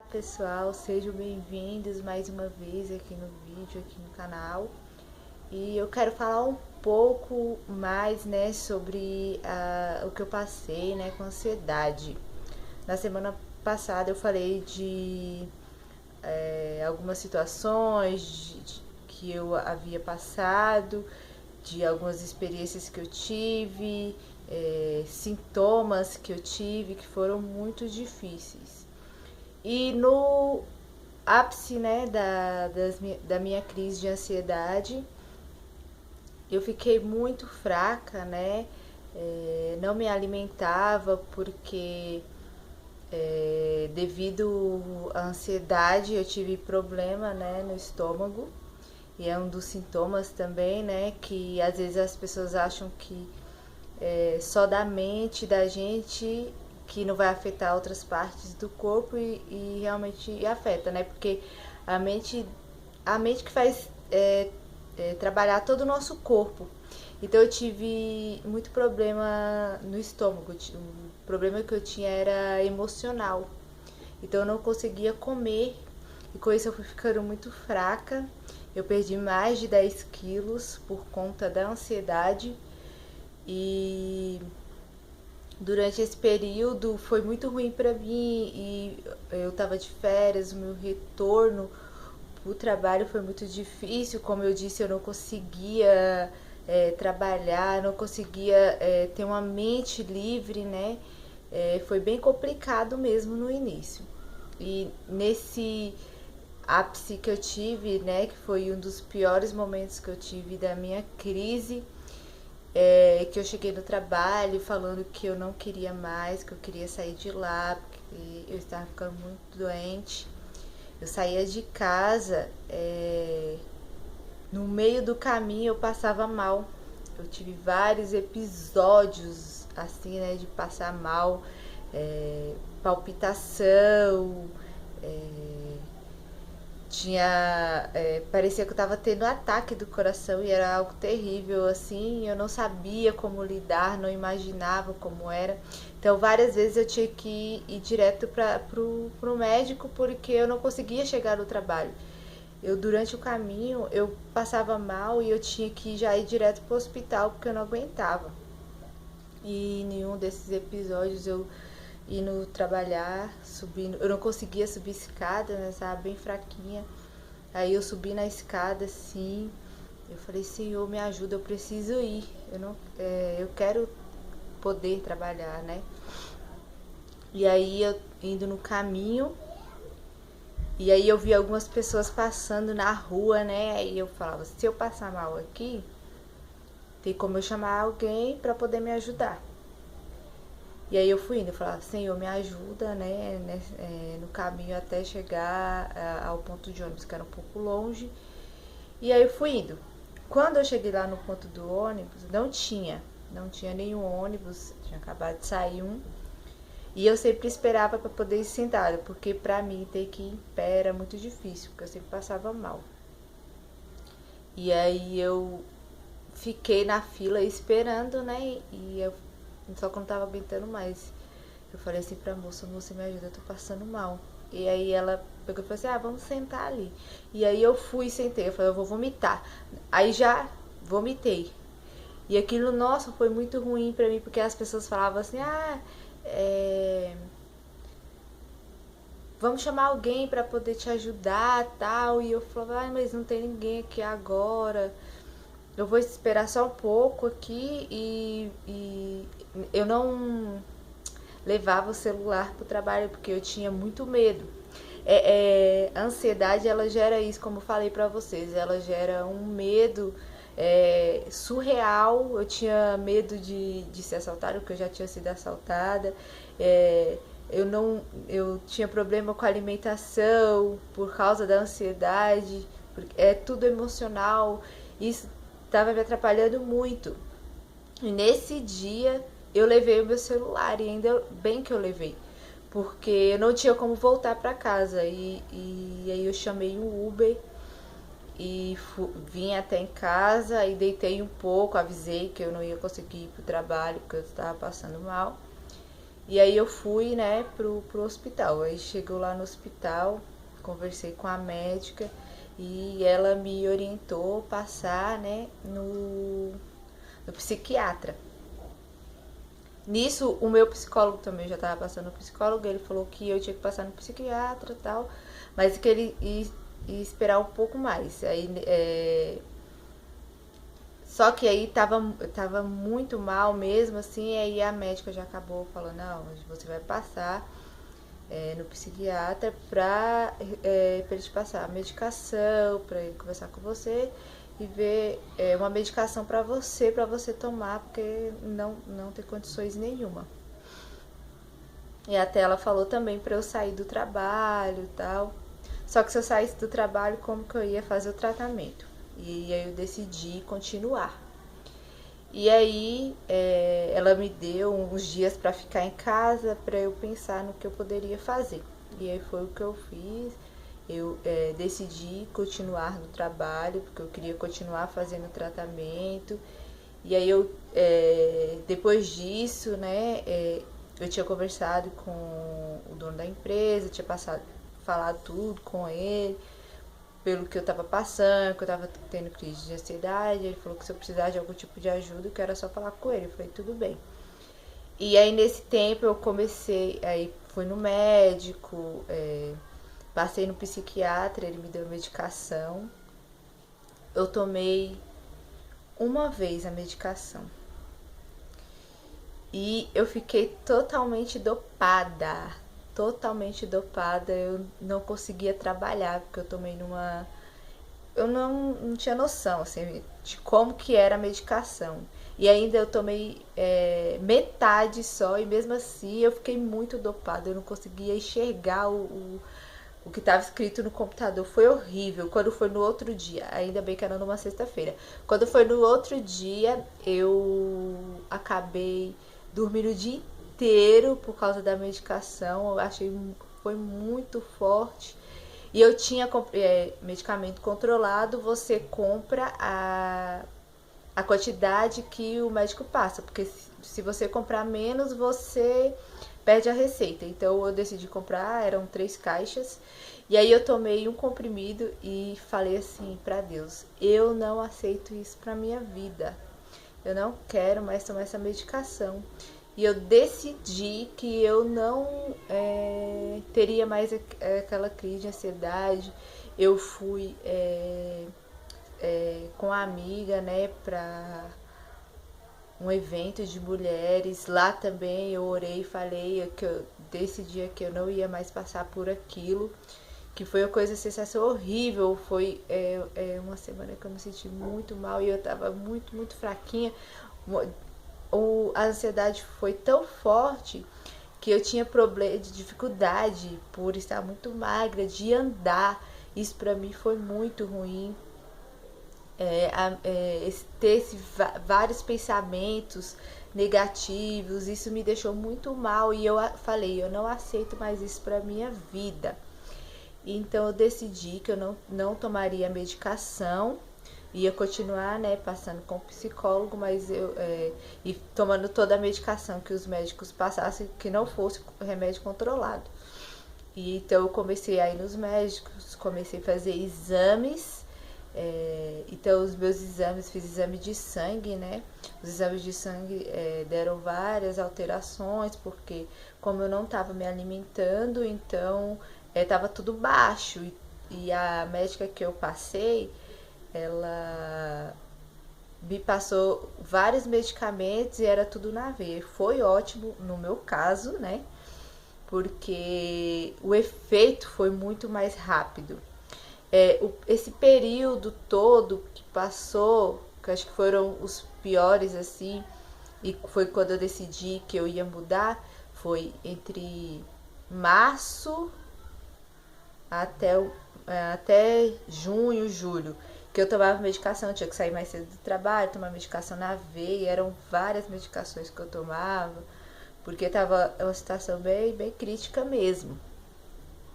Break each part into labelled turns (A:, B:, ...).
A: Pessoal, sejam bem-vindos mais uma vez aqui no vídeo, aqui no canal. E eu quero falar um pouco mais, né, sobre o que eu passei, né, com ansiedade. Na semana passada eu falei de algumas situações que eu havia passado, de algumas experiências que eu tive, sintomas que eu tive que foram muito difíceis. E no ápice, né, da minha crise de ansiedade, eu fiquei muito fraca, né? Não me alimentava porque devido à ansiedade eu tive problema, né, no estômago. E é um dos sintomas também, né, que às vezes as pessoas acham que só da mente da gente, que não vai afetar outras partes do corpo e realmente afeta, né? Porque a mente, a mente que faz trabalhar todo o nosso corpo. Então eu tive muito problema no estômago. O problema que eu tinha era emocional. Então eu não conseguia comer e com isso eu fui ficando muito fraca. Eu perdi mais de 10 quilos por conta da ansiedade e durante esse período foi muito ruim para mim e eu tava de férias, o meu retorno pro trabalho foi muito difícil, como eu disse, eu não conseguia trabalhar, não conseguia ter uma mente livre, né? Foi bem complicado mesmo no início. E nesse ápice que eu tive, né, que foi um dos piores momentos que eu tive da minha crise, que eu cheguei no trabalho falando que eu não queria mais, que eu queria sair de lá, porque eu estava ficando muito doente. Eu saía de casa, no meio do caminho eu passava mal. Eu tive vários episódios assim, né, de passar mal, palpitação, é, parecia que eu tava tendo um ataque do coração e era algo terrível, assim, eu não sabia como lidar, não imaginava como era. Então várias vezes eu tinha que ir direto pro médico porque eu não conseguia chegar no trabalho. Durante o caminho eu passava mal e eu tinha que já ir direto pro hospital porque eu não aguentava. E em nenhum desses episódios eu indo trabalhar, subindo, eu não conseguia subir escada, né, estava bem fraquinha. Aí eu subi na escada assim, eu falei, Senhor, me ajuda, eu preciso ir. Eu não, eu quero poder trabalhar, né? E aí eu indo no caminho, e aí eu vi algumas pessoas passando na rua, né? Aí eu falava, se eu passar mal aqui, tem como eu chamar alguém para poder me ajudar. E aí eu fui indo, eu falava, Senhor, me ajuda, né, no caminho até chegar ao ponto de ônibus, que era um pouco longe. E aí eu fui indo. Quando eu cheguei lá no ponto do ônibus, não tinha nenhum ônibus, tinha acabado de sair um. E eu sempre esperava para poder ir sentada, porque pra mim ter que ir em pé era muito difícil, porque eu sempre passava mal. E aí eu fiquei na fila esperando, né, e eu só que eu não tava aguentando mais. Eu falei assim pra moça, moça, me ajuda, eu tô passando mal. E aí ela pegou e falou assim, vamos sentar ali. E aí eu fui e sentei, eu falei, eu vou vomitar. Aí já vomitei. E aquilo, nossa, foi muito ruim pra mim, porque as pessoas falavam assim, vamos chamar alguém pra poder te ajudar, tal. E eu falava, mas não tem ninguém aqui agora. Eu vou esperar só um pouco aqui e eu não levava o celular pro trabalho porque eu tinha muito medo. A ansiedade, ela gera isso, como eu falei pra vocês, ela gera um medo surreal. Eu tinha medo de ser assaltada, porque eu já tinha sido assaltada. Eu tinha problema com a alimentação por causa da ansiedade, porque é tudo emocional. Isso estava me atrapalhando muito. E nesse dia eu levei o meu celular, e ainda bem que eu levei, porque eu não tinha como voltar para casa. E aí eu chamei um Uber e vim até em casa e deitei um pouco, avisei que eu não ia conseguir ir pro trabalho porque eu estava passando mal. E aí eu fui, né, pro hospital. Aí chegou lá no hospital, conversei com a médica e ela me orientou passar, né, no psiquiatra. Nisso, o meu psicólogo também já estava passando no psicólogo, ele falou que eu tinha que passar no psiquiatra e tal, mas que ele ia esperar um pouco mais. Aí, só que aí tava muito mal mesmo, assim, aí a médica já acabou falando, não, você vai passar no psiquiatra pra ele te passar a medicação, pra ele conversar com você e ver uma medicação pra você tomar, porque não tem condições nenhuma. E até ela falou também pra eu sair do trabalho e tal. Só que se eu saísse do trabalho, como que eu ia fazer o tratamento? E aí eu decidi continuar. E aí ela me deu uns dias para ficar em casa para eu pensar no que eu poderia fazer. E aí foi o que eu fiz. Eu decidi continuar no trabalho porque eu queria continuar fazendo tratamento. E aí eu depois disso, né, eu tinha conversado com o dono da empresa, tinha falado tudo com ele pelo que eu tava passando, que eu tava tendo crise de ansiedade. Ele falou que se eu precisar de algum tipo de ajuda, que era só falar com ele. Eu falei, tudo bem. E aí nesse tempo eu comecei, aí fui no médico, passei no psiquiatra, ele me deu medicação. Eu tomei uma vez a medicação. E eu fiquei totalmente dopada. Totalmente dopada. Eu não conseguia trabalhar, porque eu tomei numa... Eu não tinha noção, assim, de como que era a medicação. E ainda eu tomei metade só, e mesmo assim eu fiquei muito dopada. Eu não conseguia enxergar o que estava escrito no computador. Foi horrível. Quando foi no outro dia, ainda bem que era numa sexta-feira. Quando foi no outro dia, eu acabei dormindo o dia inteiro por causa da medicação. Eu achei foi muito forte. E eu tinha medicamento controlado, você compra a quantidade que o médico passa, porque se você comprar menos, você perde a receita. Então eu decidi comprar, eram 3 caixas, e aí eu tomei um comprimido e falei assim pra Deus, eu não aceito isso pra minha vida, eu não quero mais tomar essa medicação. E eu decidi que eu não teria mais aquela crise de ansiedade. Eu fui com a amiga, né, pra um evento de mulheres. Lá também eu orei e falei que eu decidi que eu não ia mais passar por aquilo. Que foi uma coisa, sensação horrível. Foi uma semana que eu me senti muito mal e eu tava muito, muito fraquinha. A ansiedade foi tão forte que eu tinha problema de dificuldade por estar muito magra, de andar. Isso pra mim foi muito ruim. Ter vários pensamentos negativos, isso me deixou muito mal e eu falei, eu não aceito mais isso pra minha vida. Então eu decidi que eu não tomaria medicação, ia continuar, né, passando com o psicólogo, mas e tomando toda a medicação que os médicos passassem, que não fosse remédio controlado. E então eu comecei a ir nos médicos, comecei a fazer exames. Então os meus exames, fiz exame de sangue, né? Os exames de sangue deram várias alterações, porque como eu não estava me alimentando, então estava tudo baixo. E a médica que eu passei, ela me passou vários medicamentos e era tudo na veia. Foi ótimo no meu caso, né? Porque o efeito foi muito mais rápido. Esse período todo que passou, que acho que foram os piores, assim, e foi quando eu decidi que eu ia mudar, foi entre março até junho, julho, que eu tomava medicação, eu tinha que sair mais cedo do trabalho, tomar medicação na veia, eram várias medicações que eu tomava, porque tava uma situação bem, bem crítica mesmo.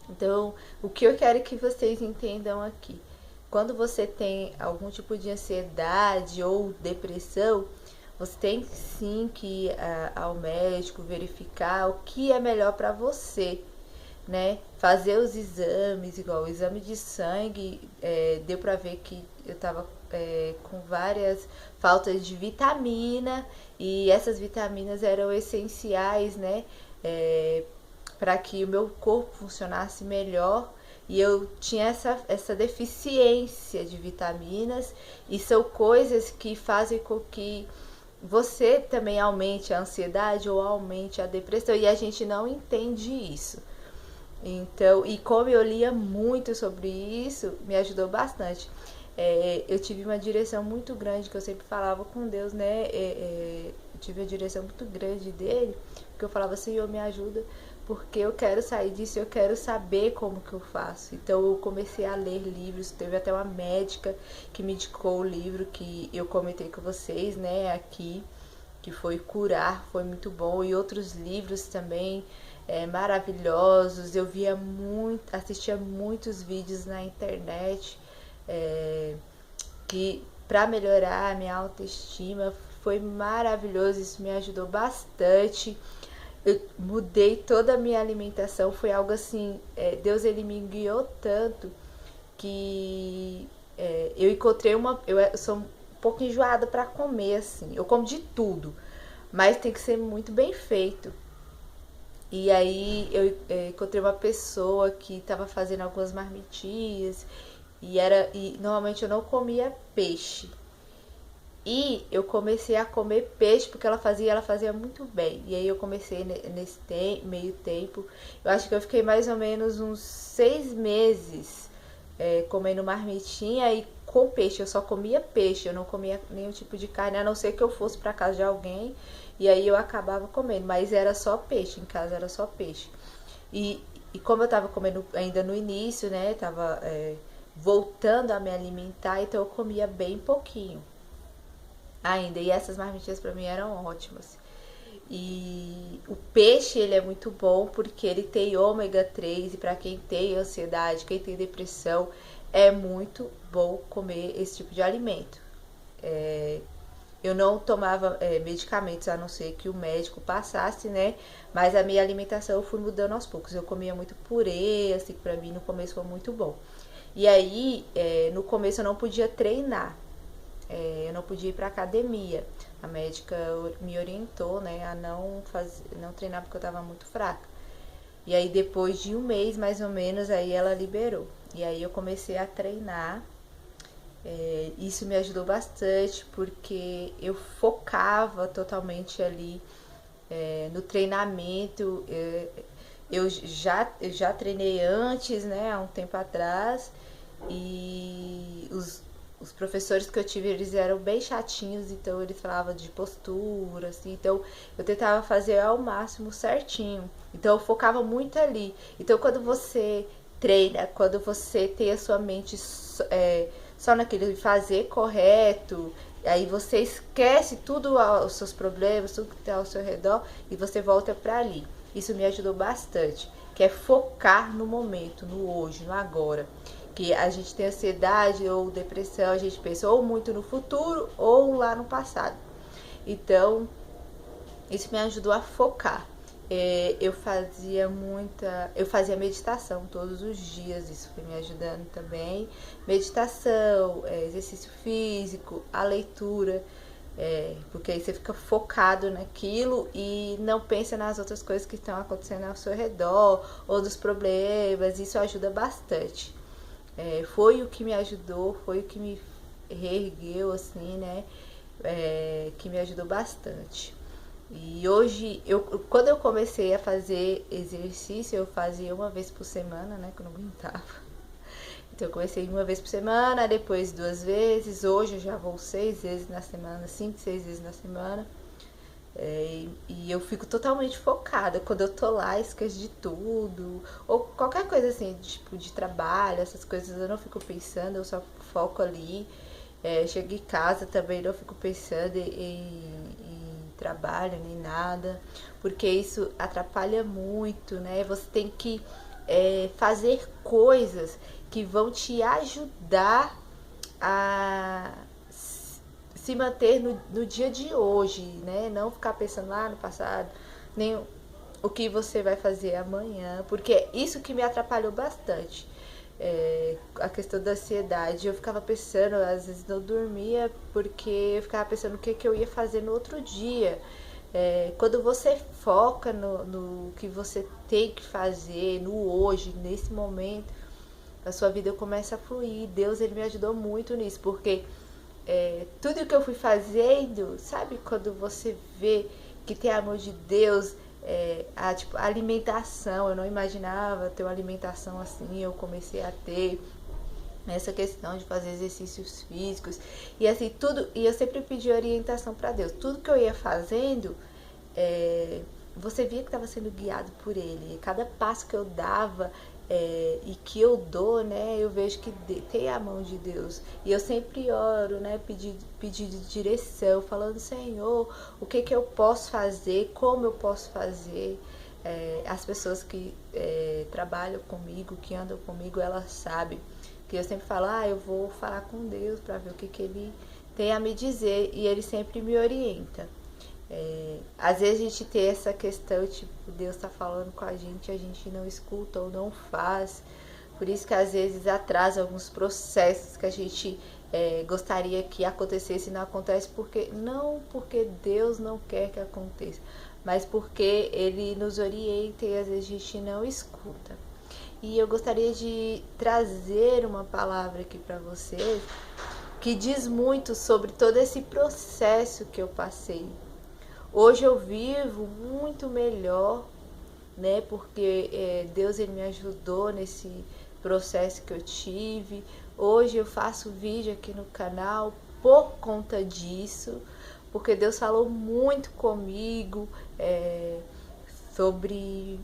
A: Então, o que eu quero que vocês entendam aqui, quando você tem algum tipo de ansiedade ou depressão, você tem sim que ir ao médico, verificar o que é melhor para você, né? Fazer os exames, igual o exame de sangue, deu para ver que eu tava com várias faltas de vitamina, e essas vitaminas eram essenciais, né? Para que o meu corpo funcionasse melhor, e eu tinha essa deficiência de vitaminas, e são coisas que fazem com que você também aumente a ansiedade ou aumente a depressão, e a gente não entende isso. Então, e como eu lia muito sobre isso, me ajudou bastante. Eu tive uma direção muito grande, que eu sempre falava com Deus, né? Eu tive a direção muito grande dele, porque eu falava, Senhor, me ajuda, porque eu quero sair disso, eu quero saber como que eu faço. Então eu comecei a ler livros, teve até uma médica que me indicou o livro que eu comentei com vocês, né, aqui, que foi Curar, foi muito bom, e outros livros também maravilhosos. Eu via muito, assistia muitos vídeos na internet, que para melhorar a minha autoestima foi maravilhoso, isso me ajudou bastante. Eu mudei toda a minha alimentação, foi algo assim, Deus ele me guiou tanto que eu encontrei eu sou um pouco enjoada para comer, assim, eu como de tudo, mas tem que ser muito bem feito. E aí eu encontrei uma pessoa que estava fazendo algumas marmitinhas, e normalmente eu não comia peixe. E eu comecei a comer peixe porque ela fazia muito bem. E aí eu comecei nesse meio tempo. Eu acho que eu fiquei mais ou menos uns 6 meses comendo marmitinha e com peixe. Eu só comia peixe, eu não comia nenhum tipo de carne, a não ser que eu fosse para casa de alguém e aí eu acabava comendo. Mas era só peixe, em casa era só peixe. E como eu tava comendo ainda no início, né? Tava voltando a me alimentar, então eu comia bem pouquinho ainda, e essas marmitinhas para mim eram ótimas. E o peixe, ele é muito bom porque ele tem ômega 3, e para quem tem ansiedade, quem tem depressão, é muito bom comer esse tipo de alimento. Eu não tomava medicamentos, a não ser que o médico passasse, né? Mas a minha alimentação eu fui mudando aos poucos. Eu comia muito purê, assim, que pra mim no começo foi muito bom. E aí, no começo eu não podia treinar, eu não podia ir pra academia. A médica me orientou, né, a não treinar porque eu tava muito fraca. E aí depois de um mês, mais ou menos, aí ela liberou. E aí eu comecei a treinar. Isso me ajudou bastante porque eu focava totalmente ali no treinamento. Eu já treinei antes, né, há um tempo atrás, e os professores que eu tive, eles eram bem chatinhos, então eles falavam de postura, assim, então eu tentava fazer ao máximo certinho, então eu focava muito ali. Então quando você treina, quando você tem a sua mente só naquilo de fazer correto, aí você esquece tudo os seus problemas, tudo que está ao seu redor, e você volta para ali. Isso me ajudou bastante, que é focar no momento, no hoje, no agora. Que a gente tem ansiedade ou depressão, a gente pensa ou muito no futuro ou lá no passado. Então, isso me ajudou a focar. Eu fazia meditação todos os dias, isso foi me ajudando também. Meditação, exercício físico, a leitura, porque aí você fica focado naquilo e não pensa nas outras coisas que estão acontecendo ao seu redor ou dos problemas. Isso ajuda bastante. Foi o que me ajudou, foi o que me reergueu, assim, né? Que me ajudou bastante. E hoje, quando eu comecei a fazer exercício, eu fazia uma vez por semana, né? Que eu não aguentava. Então eu comecei uma vez por semana, depois 2 vezes. Hoje eu já vou 6 vezes na semana, 5, 6 vezes na semana. E eu fico totalmente focada. Quando eu tô lá, esqueço de tudo. Ou qualquer coisa assim, tipo de trabalho, essas coisas eu não fico pensando, eu só foco ali. Chego em casa também, não fico pensando em trabalho nem nada, porque isso atrapalha muito, né? Você tem que fazer coisas que vão te ajudar a se manter no dia de hoje, né? Não ficar pensando lá no passado, nem o que você vai fazer amanhã, porque isso que me atrapalhou bastante. A questão da ansiedade, eu ficava pensando, às vezes não dormia, porque eu ficava pensando o que eu ia fazer no outro dia. Quando você foca no que você tem que fazer, no hoje, nesse momento, a sua vida começa a fluir. Deus, ele me ajudou muito nisso, porque tudo que eu fui fazendo, sabe, quando você vê que tem a mão de Deus, a alimentação, eu não imaginava ter uma alimentação assim, eu comecei a ter essa questão de fazer exercícios físicos e assim tudo, e eu sempre pedi orientação para Deus. Tudo que eu ia fazendo, você via que estava sendo guiado por Ele. E cada passo que eu dava e que eu dou, né, eu vejo que tem a mão de Deus. E eu sempre oro, né, pedindo direção, falando, Senhor, o que eu posso fazer, como eu posso fazer. As pessoas que trabalham comigo, que andam comigo, elas sabem que eu sempre falo, eu vou falar com Deus para ver o que Ele tem a me dizer, e Ele sempre me orienta. Às vezes a gente tem essa questão, tipo, Deus está falando com a gente não escuta ou não faz. Por isso que às vezes atrasa alguns processos que a gente gostaria que acontecesse e não acontece, não porque Deus não quer que aconteça, mas porque Ele nos orienta e às vezes a gente não escuta. E eu gostaria de trazer uma palavra aqui para vocês que diz muito sobre todo esse processo que eu passei. Hoje eu vivo muito melhor, né? Porque Deus, ele me ajudou nesse processo que eu tive. Hoje eu faço vídeo aqui no canal por conta disso, porque Deus falou muito comigo sobre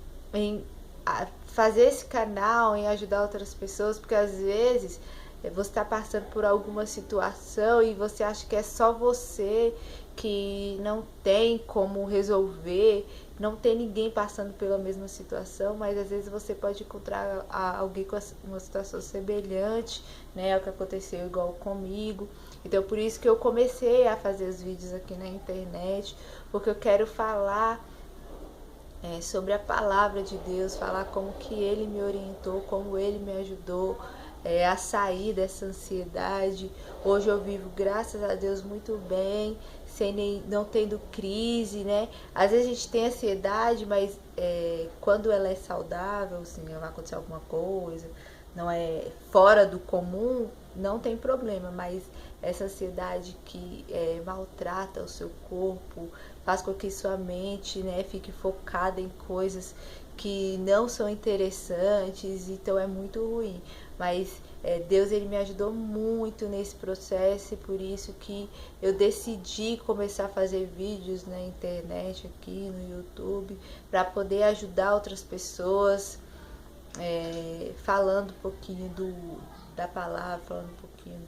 A: fazer esse canal, em ajudar outras pessoas, porque às vezes você está passando por alguma situação e você acha que é só você, que não tem como resolver, não tem ninguém passando pela mesma situação, mas às vezes você pode encontrar alguém com uma situação semelhante, né, ao que aconteceu igual comigo. Então por isso que eu comecei a fazer os vídeos aqui na internet, porque eu quero falar sobre a palavra de Deus, falar como que Ele me orientou, como Ele me ajudou a sair dessa ansiedade. Hoje eu vivo, graças a Deus, muito bem, não tendo crise, né? Às vezes a gente tem ansiedade, mas quando ela é saudável, assim, vai acontecer alguma coisa, não é fora do comum, não tem problema, mas essa ansiedade que maltrata o seu corpo, faz com que sua mente, né, fique focada em coisas que não são interessantes, então é muito ruim. Mas Deus, ele me ajudou muito nesse processo, e por isso que eu decidi começar a fazer vídeos na internet, aqui no YouTube, para poder ajudar outras pessoas, falando um pouquinho da palavra, falando um pouquinho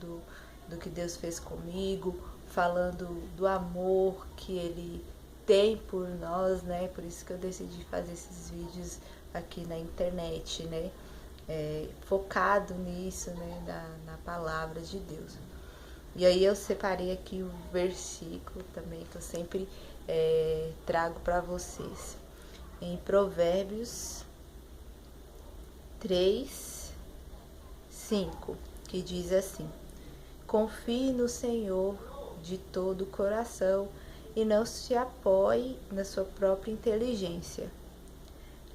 A: do que Deus fez comigo, falando do amor que Ele tem por nós, né? Por isso que eu decidi fazer esses vídeos aqui na internet, né? Focado nisso, né? Na palavra de Deus. E aí eu separei aqui o versículo também que eu sempre trago para vocês. Em Provérbios 3, 5, que diz assim: confie no Senhor de todo o coração e não se apoie na sua própria inteligência.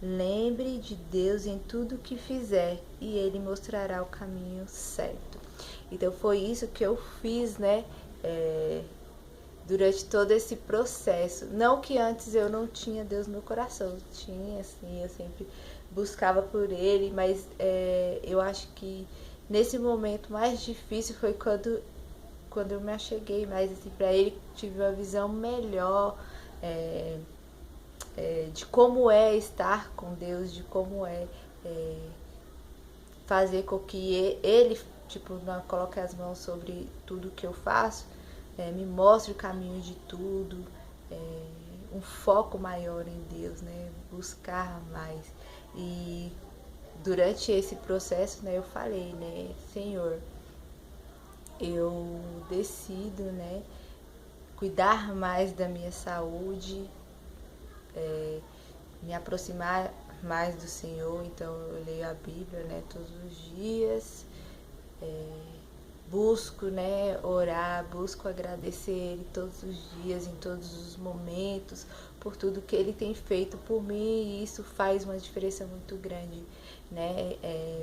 A: Lembre de Deus em tudo que fizer e Ele mostrará o caminho certo. Então foi isso que eu fiz, né? Durante todo esse processo. Não que antes eu não tinha Deus no meu coração, tinha, assim, eu sempre buscava por Ele, mas eu acho que nesse momento mais difícil foi quando eu me acheguei mais assim para Ele, tive uma visão melhor de como é estar com Deus, de como fazer com que Ele, tipo, não coloque as mãos sobre tudo que eu faço, me mostre o caminho de tudo, um foco maior em Deus, né? Buscar mais. E durante esse processo, né, eu falei, né, Senhor, eu decido, né, cuidar mais da minha saúde, me aproximar mais do Senhor. Então eu leio a Bíblia, né, todos os dias, busco, né, orar, busco agradecer Ele todos os dias, em todos os momentos, por tudo que Ele tem feito por mim, e isso faz uma diferença muito grande, né?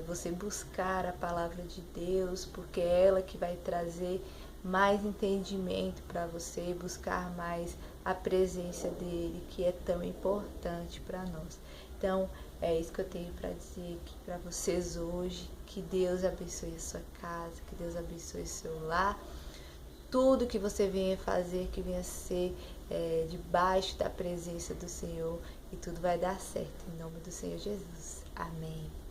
A: Você buscar a palavra de Deus, porque é ela que vai trazer mais entendimento para você, buscar mais a presença dele, que é tão importante para nós. Então, é isso que eu tenho para dizer aqui para vocês hoje. Que Deus abençoe a sua casa, que Deus abençoe o seu lar. Tudo que você venha fazer, que venha ser debaixo da presença do Senhor, e tudo vai dar certo. Em nome do Senhor Jesus. Amém.